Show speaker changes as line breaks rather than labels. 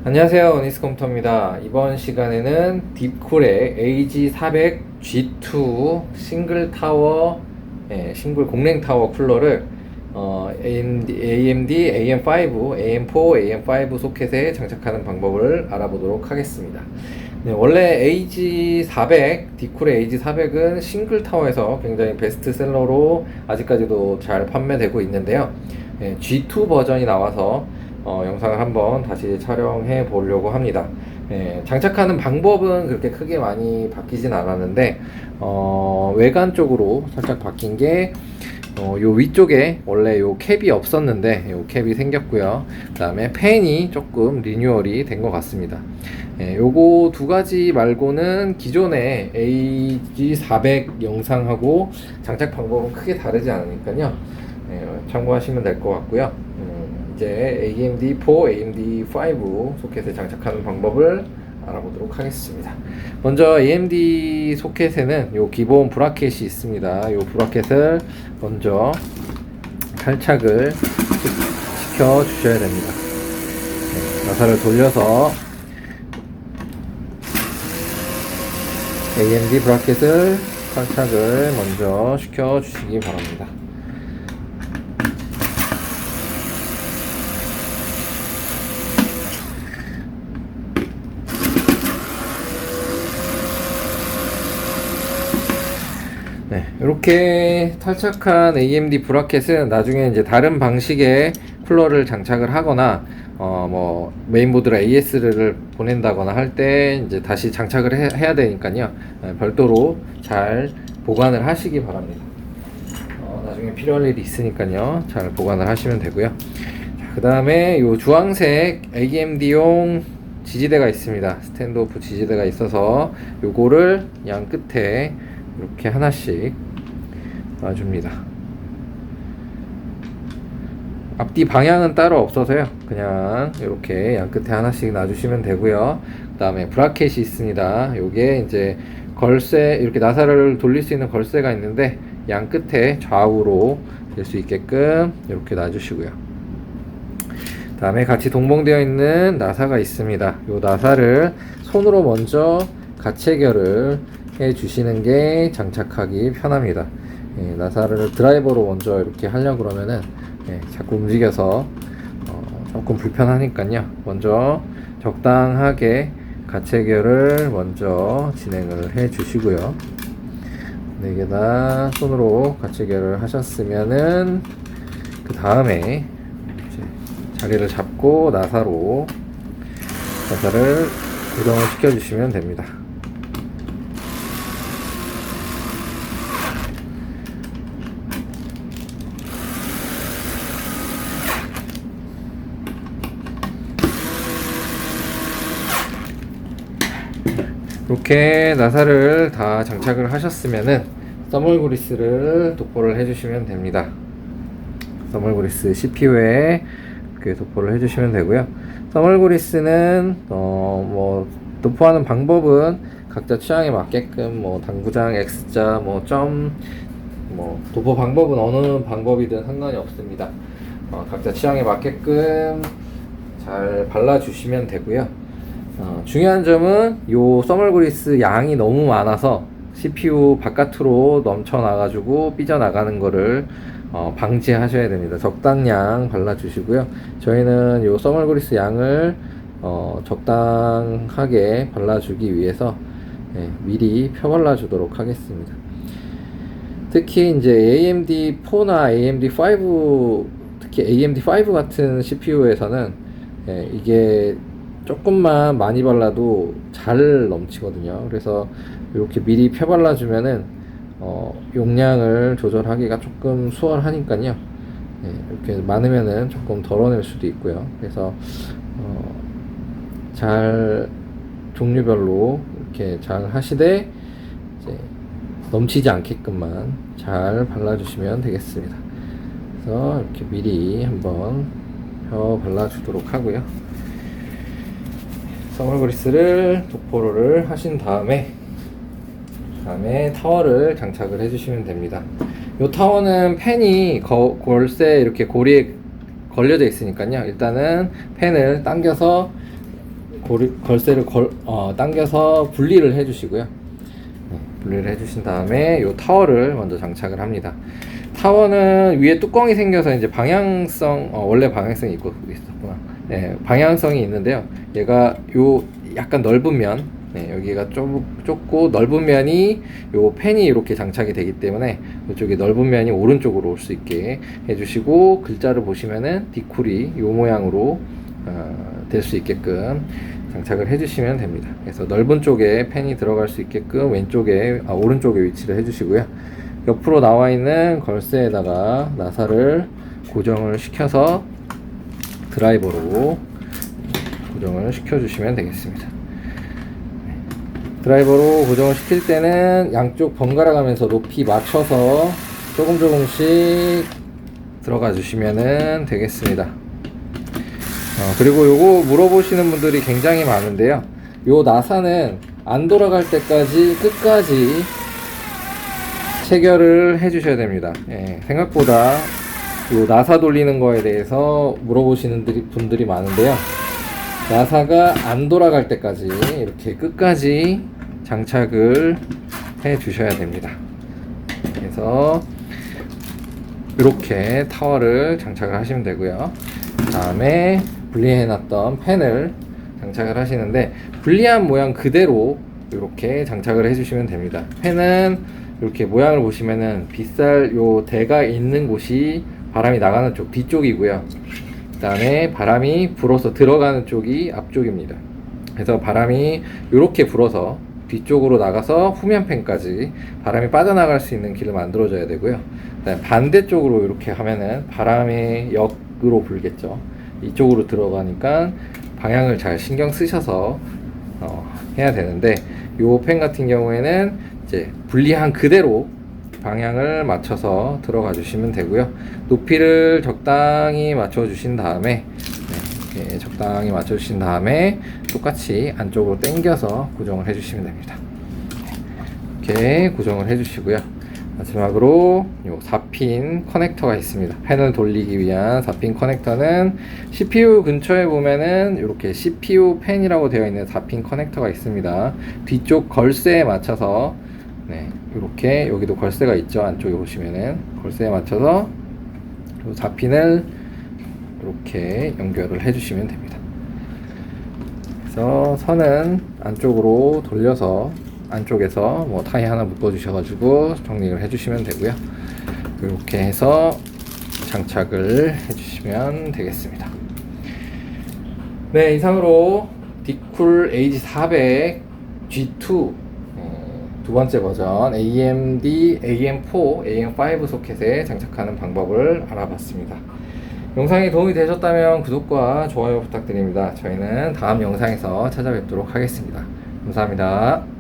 안녕하세요, 오니스 컴퓨터입니다. 이번 시간에는 딥쿨의 AG400G2 싱글 타워, 싱글 공랭 타워 쿨러를 AMD AM5, AM4, AM5 소켓에 장착하는 방법을 알아보도록 하겠습니다. 네, 원래 AG400, 딥쿨의 AG400은 싱글 타워에서 굉장히 베스트셀러로 아직까지도 잘 판매되고 있는데요. G2 버전이 나와서 영상을 한번 다시 촬영해 보려고 합니다. 장착하는 방법은 그렇게 크게 많이 바뀌진 않았는데 외관 쪽으로 살짝 바뀐 게 요 위쪽에 원래 요 캡이 없었는데 요 캡이 생겼고요. 그 다음에 팬이 조금 리뉴얼이 된 것 같습니다. 요거 두 가지 말고는 기존의 AG400 영상하고 장착 방법은 크게 다르지 않으니까요. 참고하시면 될 것 같고요. 이제 AMD4, AMD5 소켓에 장착하는 방법을 알아보도록 하겠습니다. 먼저 AMD 소켓에는 요 기본 브라켓이 있습니다. 요 브라켓을 먼저 탈착을 시켜 주셔야 됩니다. 나사를 돌려서 AMD 브라켓을 탈착을 먼저 시켜 주시기 바랍니다. 네, 이렇게 탈착한 AMD 브라켓은 나중에 이제 다른 방식의 쿨러를 장착을 하거나 뭐 메인보드로 AS를 보낸다거나 할 때 이제 다시 장착을 해야 되니까요. 별도로 잘 보관을 하시기 바랍니다. 나중에 필요할 일이 있으니까요. 잘 보관을 하시면 되고요. 그 다음에 요 주황색 AMD용 지지대가 있습니다. 스탠드오프 지지대가 있어서 요거를 양 끝에 이렇게 하나씩 놔줍니다. 앞뒤 방향은 따로 없어서요. 그냥 이렇게 양 끝에 하나씩 놔주시면 되고요. 그 다음에 브라켓이 있습니다. 요게 이제 걸쇠, 이렇게 나사를 돌릴 수 있는 걸쇠가 있는데 양 끝에 좌우로 될 수 있게끔 이렇게 놔주시고요. 그 다음에 같이 동봉되어 있는 나사가 있습니다. 요 나사를 손으로 먼저 가체결을 해 주시는 게 장착하기 편합니다. 나사를 드라이버로 먼저 이렇게 하려고 그러면은 자꾸 움직여서 조금 불편하니까요. 먼저 적당하게 가체결을 먼저 진행을 해 주시고요. 4개 다 손으로 가체결을 하셨으면은 그 다음에 자리를 잡고 나사를 고정을 시켜 주시면 됩니다. 이렇게 나사를 다 장착을 하셨으면은 써멀 그리스를 도포를 해주시면 됩니다. 써멀 그리스 CPU에 이렇게 도포를 해주시면 되고요. 써멀 그리스는 뭐 도포하는 방법은 각자 취향에 맞게끔 뭐 당구장, X자, 뭐 도포 방법은 어느 방법이든 상관이 없습니다. 각자 취향에 맞게끔 잘 발라주시면 되고요. 중요한 점은 요 써멀 그리스 양이 너무 많아서 CPU 바깥으로 넘쳐나가지고 삐져나가는 거를 방지하셔야 됩니다. 적당량 발라주시고요. 저희는 요 써멀 그리스 양을 적당하게 발라주기 위해서 미리 펴발라 주도록 하겠습니다. 특히 이제 AMD4나 AMD5, 특히 AMD5 같은 CPU에서는 이게 조금만 많이 발라도 잘 넘치거든요. 그래서 이렇게 미리 펴 발라주면은 용량을 조절하기가 조금 수월하니까요. 이렇게 많으면은 조금 덜어낼 수도 있고요. 그래서 잘 종류별로 이렇게 잘 하시되 이제 넘치지 않게끔만 잘 발라주시면 되겠습니다. 그래서 이렇게 미리 한번 펴 발라주도록 하고요. 써멀 그리스를 도포를 하신 다음에 타워를 장착을 해주시면 됩니다. 이 타워는 펜이 골세 이렇게 고리에 걸려져 있으니까요. 일단은 펜을 당겨서 걸쇠를 당겨서 분리를 해주시고요. 네, 분리를 해주신 다음에 이 타워를 먼저 장착을 합니다. 타워는 위에 뚜껑이 생겨서 이제 방향성, 원래 방향성이 있고 있었구나. 네, 방향성이 있는데요. 얘가 요 약간 넓은 면, 네, 여기가 좁고 넓은 면이 요 펜이 이렇게 장착이 되기 때문에 이쪽에 넓은 면이 오른쪽으로 올 수 있게 해주시고, 글자를 보시면은 디쿨이 요 모양으로 될 수 있게끔 장착을 해주시면 됩니다. 그래서 넓은 쪽에 펜이 들어갈 수 있게끔 오른쪽에 위치를 해주시고요. 옆으로 나와 있는 걸쇠에다가 나사를 고정을 시켜서 드라이버로 고정을 시켜주시면 되겠습니다. 드라이버로 고정을 시킬 때는 양쪽 번갈아 가면서 높이 맞춰서 조금씩 들어가 주시면 되겠습니다. 그리고 요거 물어보시는 분들이 굉장히 많은데요. 요 나사는 안 돌아갈 때까지 끝까지 체결을 해 주셔야 됩니다. 생각보다 요 나사 돌리는 거에 대해서 물어보시는 분들이 많은데요. 나사가 안 돌아갈 때까지 이렇게 끝까지 장착을 해 주셔야 됩니다. 그래서 이렇게 타워를 장착을 하시면 되고요. 다음에 분리해 놨던 펜을 장착을 하시는데, 분리한 모양 그대로 이렇게 장착을 해 주시면 됩니다. 펜은 이렇게 모양을 보시면은 빗살 요 대가 있는 곳이 바람이 나가는 쪽 뒤쪽이고요. 그 다음에 바람이 불어서 들어가는 쪽이 앞쪽입니다. 그래서 바람이 이렇게 불어서 뒤쪽으로 나가서 후면 펜까지 바람이 빠져나갈 수 있는 길을 만들어줘야 되고요. 그다음에 반대쪽으로 이렇게 하면은 바람이 역으로 불겠죠. 이쪽으로 들어가니까 방향을 잘 신경 쓰셔서 해야 되는데, 요 펜 같은 경우에는 이제 분리한 그대로 방향을 맞춰서 들어가 주시면 되고요. 높이를 적당히 맞춰 주신 다음에, 이렇게 적당히 맞춰 주신 다음에 똑같이 안쪽으로 당겨서 고정을 해 주시면 됩니다. 이렇게 고정을 해 주시고요. 마지막으로 요 4핀 커넥터가 있습니다. 펜을 돌리기 위한 4핀 커넥터는 CPU 근처에 보면은 이렇게 CPU 펜이라고 되어 있는 4핀 커넥터가 있습니다. 뒤쪽 걸쇠에 맞춰서, 이렇게 여기도 걸쇠가 있죠. 안쪽에 보시면은 걸쇠에 맞춰서 요 4핀을 이렇게 연결을 해주시면 됩니다. 그래서 선은 안쪽으로 돌려서 안쪽에서 뭐 타이 하나 묶어 주셔가지고 정리를 해주시면 되고요. 이렇게 해서 장착을 해주시면 되겠습니다. 네, 이상으로 디쿨 AG400 G2 두 번째 버전 AMD AM4, AM5 소켓에 장착하는 방법을 알아봤습니다. 영상이 도움이 되셨다면 구독과 좋아요 부탁드립니다. 저희는 다음 영상에서 찾아뵙도록 하겠습니다. 감사합니다.